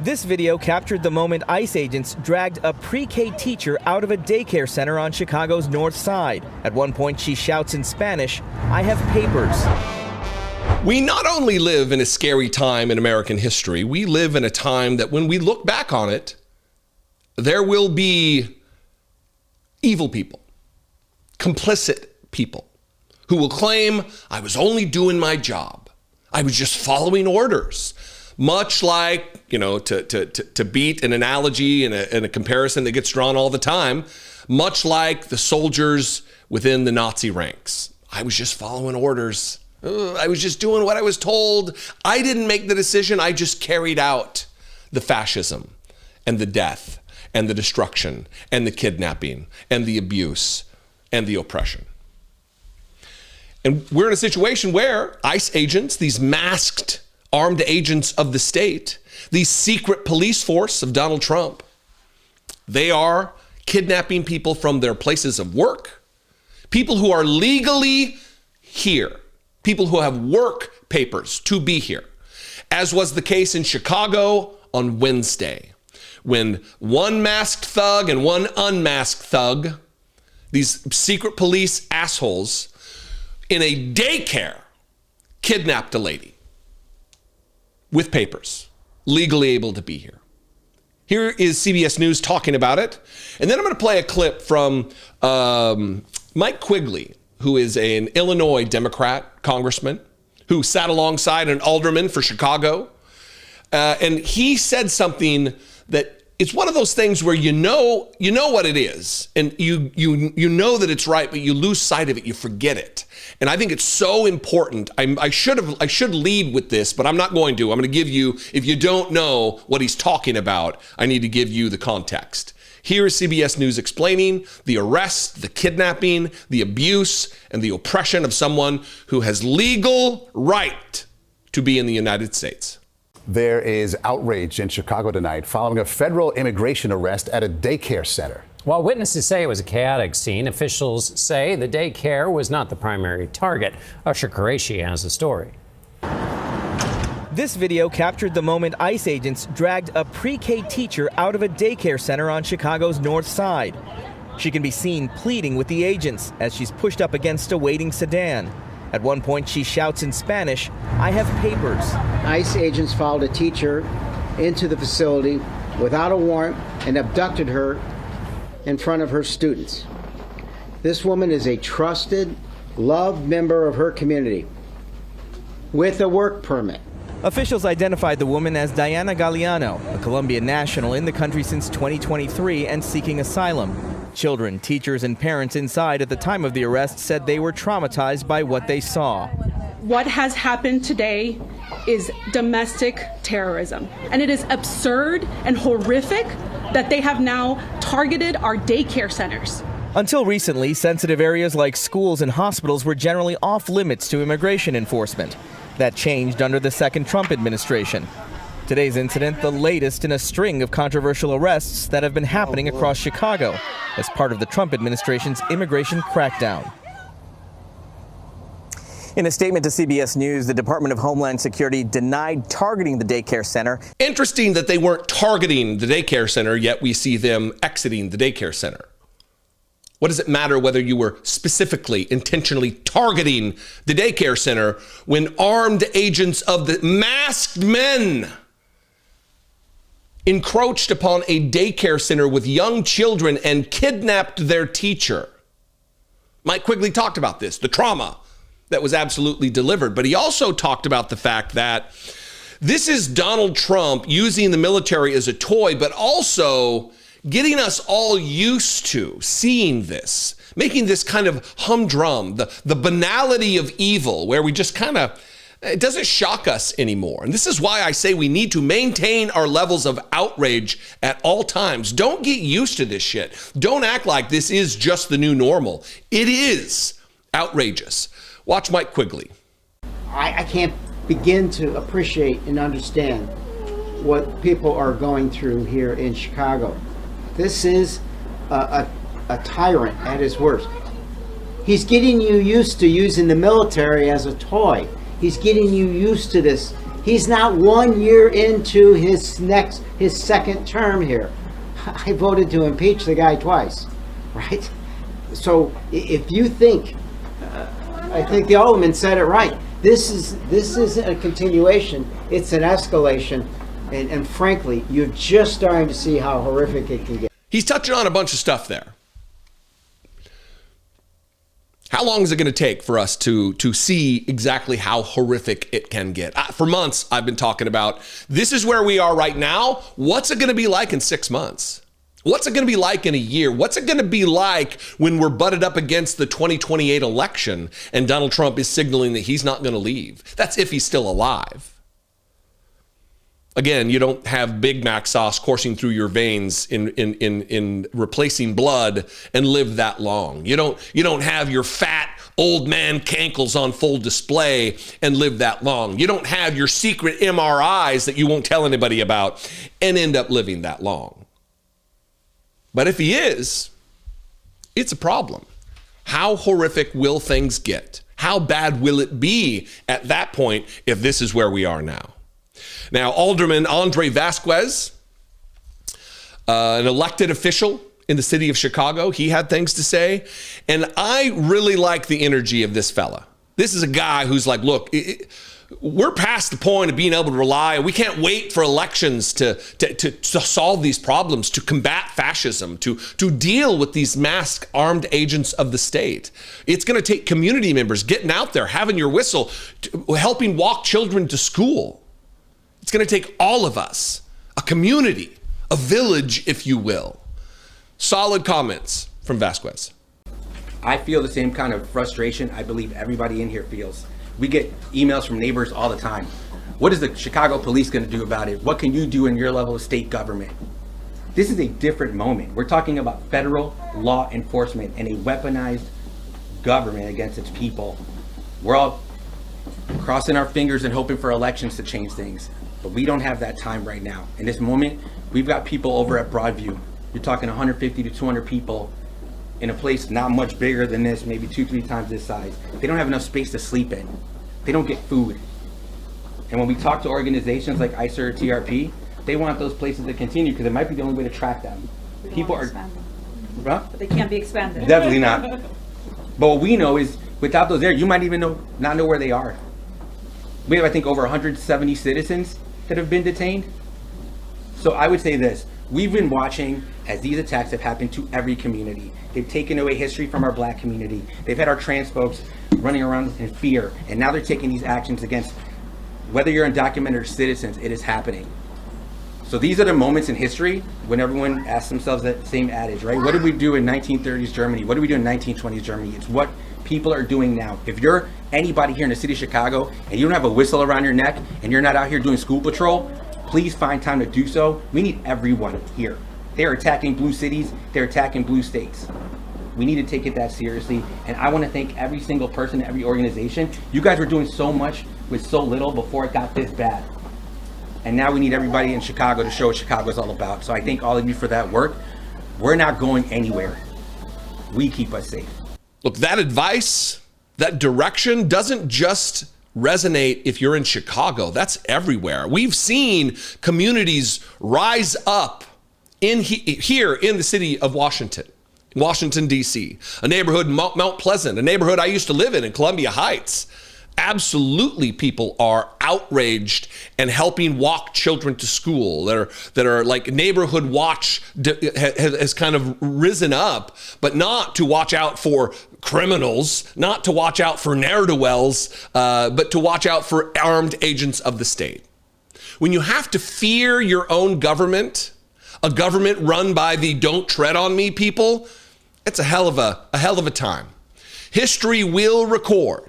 This video captured the moment ICE agents dragged a pre-K teacher out of a daycare center on Chicago's North Side. At one point, she shouts in Spanish, "I have papers." We not only live in a scary time in American history, we live in a time that when we look back on it, there will be evil people, complicit people who will claim, I was only doing my job. I was just following orders. Much like, to beat an analogy and a comparison that gets drawn all the time, much like the soldiers within the Nazi ranks. I was just following orders. I was just doing what I was told. I didn't make the decision. I just carried out the fascism and the death and the destruction and the kidnapping and the abuse and the oppression. And we're in a situation where ICE agents, these masked armed agents of the state, the secret police force of Donald Trump, they are kidnapping people from their places of work, people who are legally here, people who have work papers to be here, as was the case in Chicago on Wednesday, when one masked thug and one unmasked thug, these secret police assholes in a daycare, kidnapped a lady with papers, legally able to be here. Here is CBS News talking about it. And then I'm going to play a clip from Mike Quigley, who is an Illinois Democrat congressman who sat alongside an alderman for Chicago. And he said something that it's one of those things where you know what it is, and you know that it's right, but you lose sight of it, you forget it. And I think it's so important. I should lead with this, but I'm not going to. I'm going to give you, if you don't know what he's talking about, I need to give you the context. Here is CBS News explaining the arrest, the kidnapping, the abuse, and the oppression of someone who has legal right to be in the United States. There is outrage in Chicago tonight following a federal immigration arrest at a daycare center. While witnesses say it was a chaotic scene, officials say the daycare was not the primary target. Usher Qureshi has the story. This video captured the moment ICE agents dragged a pre-K teacher out of a daycare center on Chicago's North Side. She can be seen pleading with the agents as she's pushed up against a waiting sedan. At one point, she shouts in Spanish, "I have papers." ICE agents followed a teacher into the facility without a warrant and abducted her in front of her students. This woman is a trusted, loved member of her community with a work permit. Officials identified the woman as Diana Galeano, a Colombian national in the country since 2023 and seeking asylum. Children, teachers, and parents inside at the time of the arrest said they were traumatized by what they saw. What has happened today is domestic terrorism, and it is absurd and horrific that they have now targeted our daycare centers. Until recently, sensitive areas like schools and hospitals were generally off limits to immigration enforcement. That changed under the second Trump administration. Today's incident, the latest in a string of controversial arrests that have been happening across Chicago as part of the Trump administration's immigration crackdown. In a statement to CBS News, the Department of Homeland Security denied targeting the daycare center. Interesting that they weren't targeting the daycare center, yet we see them exiting the daycare center. What does it matter whether you were specifically, intentionally targeting the daycare center when armed agents of the masked men encroached upon a daycare center with young children and kidnapped their teacher? Mike Quigley talked about this, the trauma that was absolutely delivered. But he also talked about the fact that this is Donald Trump using the military as a toy, but also getting us all used to seeing this, making this kind of humdrum, the banality of evil, where we just kind of, it doesn't shock us anymore. And this is why I say we need to maintain our levels of outrage at all times. Don't get used to this shit. Don't act like this is just the new normal. It is outrageous. Watch Mike Quigley. I can't begin to appreciate and understand what people are going through here in Chicago. This is a tyrant at his worst. He's getting you used to using the military as a toy. He's getting you used to this. He's not 1 year into his second term here. I voted to impeach the guy twice, right? So if you think, I think the Alderman said it right. This isn't a continuation, it's an escalation. And frankly, you're just starting to see how horrific it can get. He's touching on a bunch of stuff there. How long is it going to take for us to see exactly how horrific it can get? For months, I've been talking about this is where we are right now. What's it going to be like in 6 months? What's it going to be like in a year? What's it going to be like when we're butted up against the 2028 election and Donald Trump is signaling that he's not going to leave? That's if he's still alive. Again, you don't have Big Mac sauce coursing through your veins in replacing blood and live that long. You don't have your fat old man cankles on full display and live that long. You don't have your secret MRIs that you won't tell anybody about and end up living that long. But if he is, it's a problem. How horrific will things get? How bad will it be at that point if this is where we are now? Now, Alderman Andre Vasquez, an elected official in the city of Chicago, he had things to say. And I really like the energy of this fella. This is a guy who's like, look, we're past the point of being able to rely. We can't wait for elections to solve these problems, to combat fascism, to deal with these masked armed agents of the state. It's going to take community members getting out there, having your whistle, helping walk children to school. It's going to take all of us, a community, a village, if you will. Solid comments from Vasquez. I feel the same kind of frustration I believe everybody in here feels. We get emails from neighbors all the time. What is the Chicago police going to do about it? What can you do in your level of state government? This is a different moment. We're talking about federal law enforcement and a weaponized government against its people. We're all crossing our fingers and hoping for elections to change things. But we don't have that time right now. In this moment, we've got people over at Broadview. You're talking 150 to 200 people in a place not much bigger than this, maybe 2-3 times this size. They don't have enough space to sleep in. They don't get food. And when we talk to organizations like ICER or TRP, they want those places to continue because it might be the only way to track them. People are, huh? But they can't be expanded. Definitely not. But what we know is without those there, you might even not know where they are. We have, I think, over 170 citizens that have been detained. So I would say this, we've been watching as these attacks have happened to every community. They've taken away history from our black community. They've had our trans folks running around in fear. And now they're taking these actions against, whether you're undocumented or citizens, it is happening. So these are the moments in history when everyone asks themselves that same adage, right? What did we do in 1930s Germany? What did we do in 1920s Germany? It's what people are doing now. If you're anybody here in the city of Chicago and you don't have a whistle around your neck and you're not out here doing school patrol, please find time to do so. We need everyone here. They're attacking blue cities, they're attacking blue states. We need to take it that seriously. And I want to thank every single person, every organization. You guys were doing so much with so little before it got this bad. And now we need everybody in Chicago to show what Chicago is all about. So I thank all of you for that work. We're not going anywhere. We keep us safe. Look, that advice, that direction doesn't just resonate if you're in Chicago. That's everywhere. We've seen communities rise up here in the city of Washington, D.C., a neighborhood, Mount Pleasant, a neighborhood I used to live in Columbia Heights. Absolutely, people are outraged and helping walk children to school. That are like neighborhood watch has kind of risen up, but not to watch out for criminals, not to watch out for ne'er-do-wells, but to watch out for armed agents of the state. When you have to fear your own government, a government run by the "don't tread on me" people, it's a hell of a time. History will record.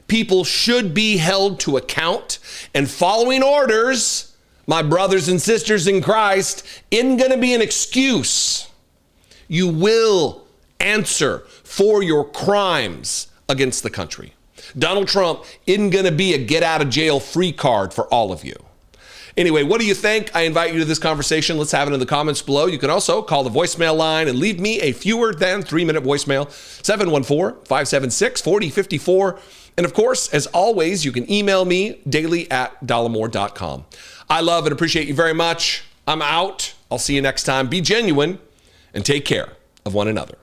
People should be held to account, and following orders, my brothers and sisters in Christ, isn't going to be an excuse. You will answer for your crimes against the country. Donald Trump isn't going to be a get out of jail free card for all of you. Anyway, what do you think? I invite you to this conversation. Let's have it in the comments below. You can also call the voicemail line and leave me a fewer than 3-minute voicemail, 714-576-4054. And of course, as always, you can email me daily@dollemore.com. I love and appreciate you very much. I'm out. I'll see you next time. Be genuine and take care of one another.